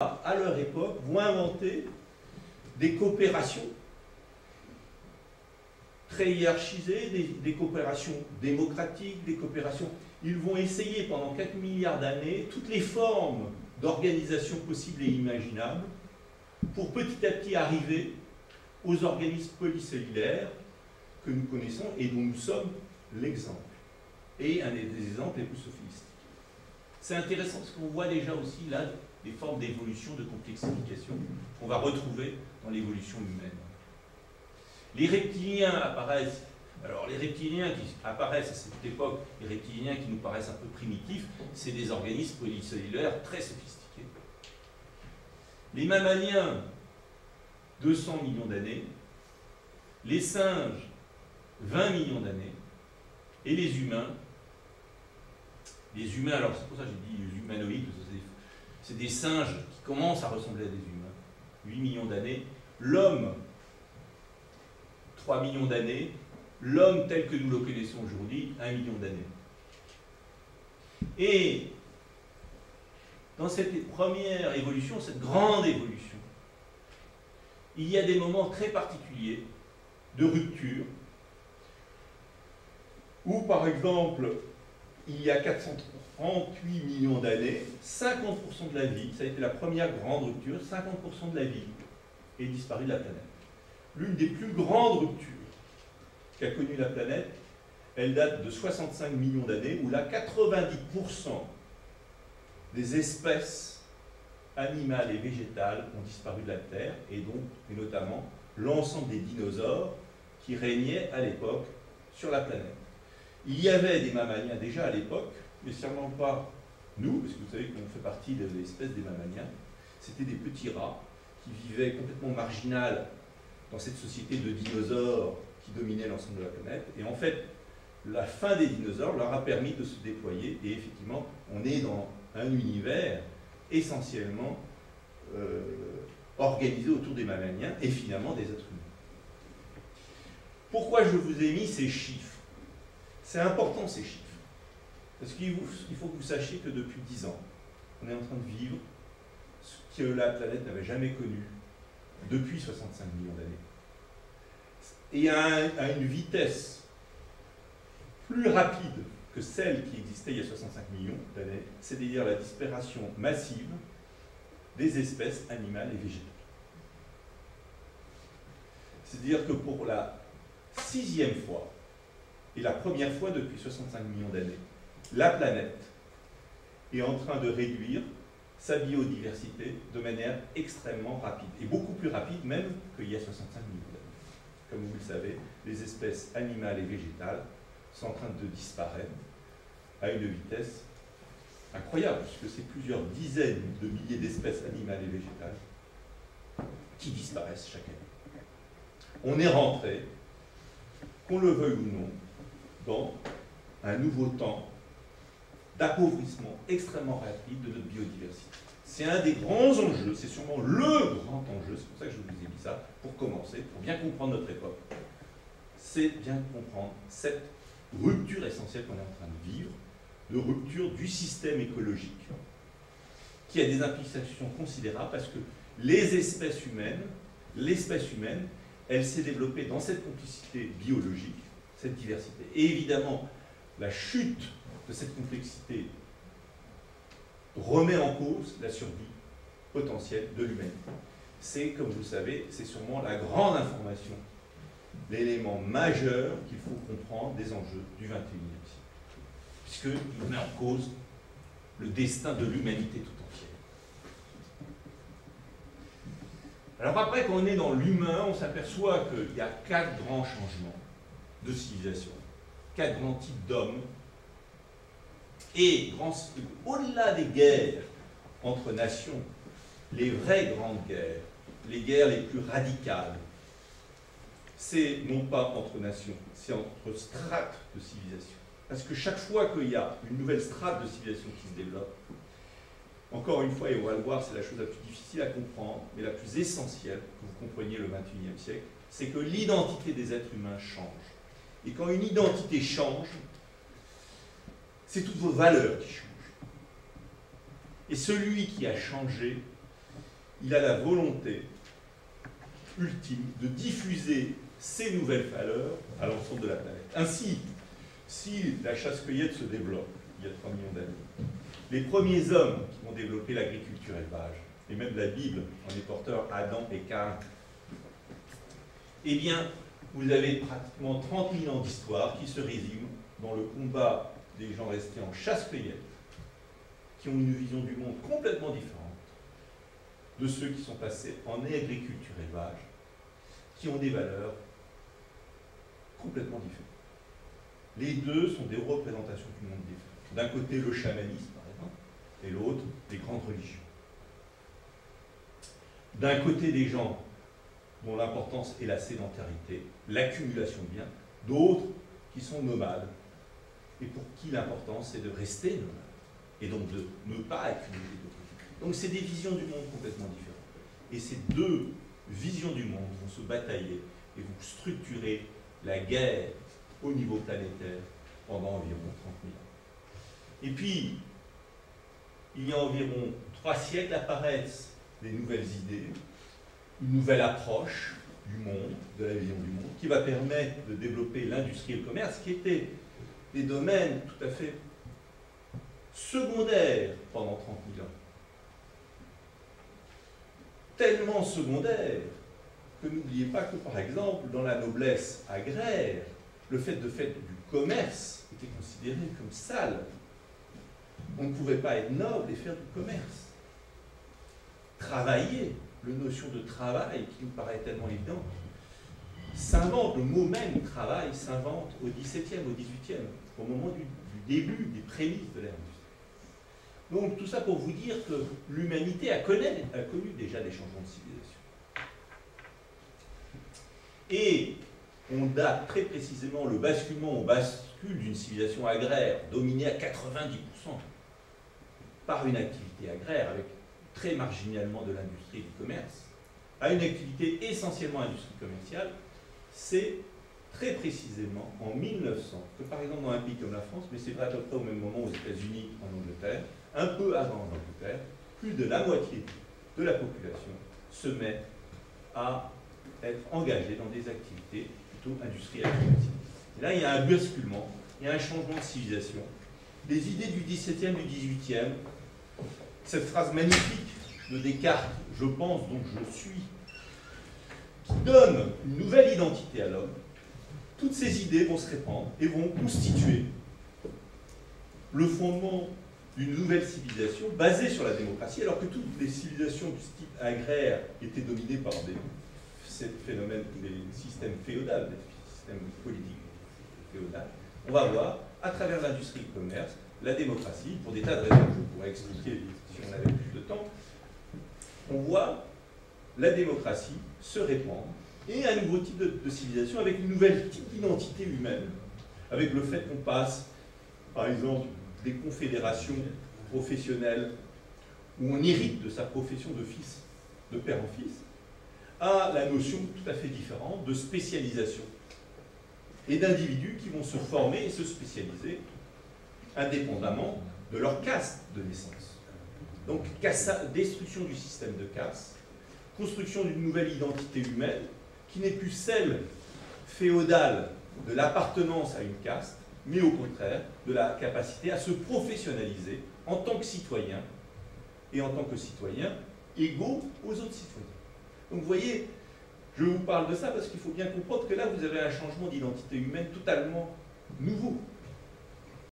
à leur époque, vont inventer des coopérations très hiérarchisées, des coopérations démocratiques, des coopérations... Ils vont essayer pendant 4 milliards d'années toutes les formes d'organisation possibles et imaginables pour petit à petit arriver aux organismes polycellulaires que nous connaissons et dont nous sommes l'exemple. Et un des exemples les plus sophistiqués. C'est intéressant parce qu'on voit déjà aussi là des formes d'évolution, de complexification qu'on va retrouver dans l'évolution humaine. Les reptiliens apparaissent. Alors les reptiliens qui apparaissent à cette époque, les reptiliens qui nous paraissent un peu primitifs, c'est des organismes polycellulaires très sophistiqués. Les mammaliens, 200 millions d'années. Les singes, 20 millions d'années. Et les humains, alors c'est pour ça que j'ai dit les humanoïdes, c'est des singes qui commencent à ressembler à des humains, 8 millions d'années. L'homme, 3 millions d'années. L'homme tel que nous le connaissons aujourd'hui, 1 million d'années. Et dans cette première évolution, cette grande évolution, il y a des moments très particuliers de rupture, où par exemple, il y a 438 millions d'années, 50% de la vie, ça a été la première grande rupture, 50% de la vie est disparue de la planète. L'une des plus grandes ruptures qu'a connue la planète, elle date de 65 millions d'années, où là, 90% des espèces animales et végétales ont disparu de la Terre, et notamment l'ensemble des dinosaures qui régnaient à l'époque sur la planète. Il y avait des mammaliens déjà à l'époque, mais sûrement pas nous, parce que vous savez qu'on fait partie de l'espèce des mammaliens. C'était des petits rats qui vivaient complètement marginal dans cette société de dinosaures qui dominait l'ensemble de la planète. Et en fait, la fin des dinosaures leur a permis de se déployer. Et effectivement, on est dans un univers essentiellement organisé autour des mammaliens et finalement des êtres humains. Pourquoi je vous ai mis ces chiffres? C'est important ces chiffres. Parce qu'il faut que vous sachiez que depuis 10 ans, on est en train de vivre ce que la planète n'avait jamais connu depuis 65 millions d'années. Et à une vitesse plus rapide que celle qui existait il y a 65 millions d'années, c'est-à-dire la disparition massive des espèces animales et végétales. C'est-à-dire que pour la 6e fois, et la première fois depuis 65 millions d'années, la planète est en train de réduire sa biodiversité de manière extrêmement rapide, et beaucoup plus rapide même qu'il y a 65 millions d'années. Comme vous le savez, les espèces animales et végétales sont en train de disparaître à une vitesse incroyable, puisque c'est plusieurs dizaines de milliers d'espèces animales et végétales qui disparaissent chaque année. On est rentré, qu'on le veuille ou non, dans un nouveau temps d'appauvrissement extrêmement rapide de notre biodiversité. C'est un des grands enjeux, c'est sûrement le grand enjeu, c'est pour ça que je vous ai dit ça, pour commencer, pour bien comprendre notre époque. C'est bien comprendre cette rupture essentielle qu'on est en train de vivre, de rupture du système écologique, qui a des implications considérables parce que l'espèce humaine, elle s'est développée dans cette complexité biologique, cette diversité. Et évidemment, la chute de cette complexité remet en cause la survie potentielle de l'humanité. C'est, comme vous le savez, c'est sûrement la grande information, l'élément majeur qu'il faut comprendre des enjeux du XXIe siècle, puisqu'il met en cause le destin de l'humanité tout entière. Alors après, quand on est dans l'humain, on s'aperçoit qu'il y a 4 grands changements de civilisation, 4 grands types d'hommes, et au-delà des guerres entre nations, les vraies grandes guerres, les guerres les plus radicales, c'est non pas entre nations, c'est entre strates de civilisation. Parce que chaque fois qu'il y a une nouvelle strate de civilisation qui se développe, encore une fois, et on va le voir, c'est la chose la plus difficile à comprendre, mais la plus essentielle, que vous compreniez le XXIe siècle, c'est que l'identité des êtres humains change. Et quand une identité change, c'est toutes vos valeurs qui changent. Et celui qui a changé il a la volonté ultime de diffuser ces nouvelles valeurs à l'ensemble de la planète. Ainsi, si la chasse-cueillette se développe il y a 3 millions d'années, les premiers hommes qui vont développer l'agriculture-élevage, et même la Bible en est porteur, Adam et Caïn, eh bien, vous avez pratiquement 30 000 ans d'histoire qui se résument dans le combat des gens restés en chasse-cueillette, qui ont une vision du monde complètement différente de ceux qui sont passés en agriculture-élevage, qui ont des valeurs complètement différentes. Les deux sont des représentations du monde différent. D'un côté, le chamanisme, par exemple, et l'autre, les grandes religions. D'un côté, des gens dont l'importance est la sédentarité, l'accumulation de biens, d'autres qui sont nomades, et pour qui l'importance est de rester nomade, et donc de ne pas accumuler de biens. Donc c'est des visions du monde complètement différentes. Et ces deux visions du monde vont se batailler et vont structurer la guerre au niveau planétaire pendant environ 30 000 ans. Et puis, il y a environ 3 siècles apparaissent des nouvelles idées, une nouvelle approche du monde, de la vision du monde, qui va permettre de développer l'industrie et le commerce, qui étaient des domaines tout à fait secondaires pendant 30 000 ans. Tellement secondaires que n'oubliez pas que, par exemple, dans la noblesse agraire, le fait de faire du commerce était considéré comme sale. On ne pouvait pas être noble et faire du commerce. Travailler, la notion de travail qui nous paraît tellement évidente, s'invente, le mot même travail s'invente au XVIIe, au XVIIIe, au moment du début, des prémices de l'ère industrielle. Donc tout ça pour vous dire que l'humanité a connu déjà des changements de civilisation. Et on date très précisément le basculement, on bascule d'une civilisation agraire dominée à 90% par une activité agraire avec très marginalement de l'industrie et du commerce, à une activité essentiellement industrie commerciale. C'est très précisément en 1900 que, par exemple, dans un pays comme la France, mais c'est vrai à peu près au même moment aux États-Unis, en Angleterre, un peu avant en Angleterre, plus de la moitié de la population se met à être engagée dans des activités plutôt industrielles et commerciales. Et là, il y a un basculement, il y a un changement de civilisation. Les idées du XVIIe, du XVIIIe, cette phrase magnifique de Descartes, je pense donc je suis, qui donne une nouvelle identité à l'homme, toutes ces idées vont se répandre et vont constituer le fondement d'une nouvelle civilisation basée sur la démocratie, alors que toutes les civilisations du type agraire étaient dominées par des phénomènes, des systèmes féodaux, des systèmes politiques féodaux. On va voir, à travers l'industrie et le commerce, la démocratie, pour des tas de raisons que je pourrais expliquer si on avait plus de temps, on voit la démocratie se répandre et un nouveau type de civilisation avec une nouvelle type d'identité humaine, avec le fait qu'on passe, par exemple, des confédérations professionnelles où on hérite de sa profession de fils, de père en fils, à la notion tout à fait différente de spécialisation et d'individus qui vont se former et se spécialiser indépendamment de leur caste de naissance. Donc, destruction du système de caste, construction d'une nouvelle identité humaine qui n'est plus celle féodale de l'appartenance à une caste, mais au contraire de la capacité à se professionnaliser en tant que citoyen et en tant que citoyen égaux aux autres citoyens. Donc vous voyez, je vous parle de ça parce qu'il faut bien comprendre que là vous avez un changement d'identité humaine totalement nouveau.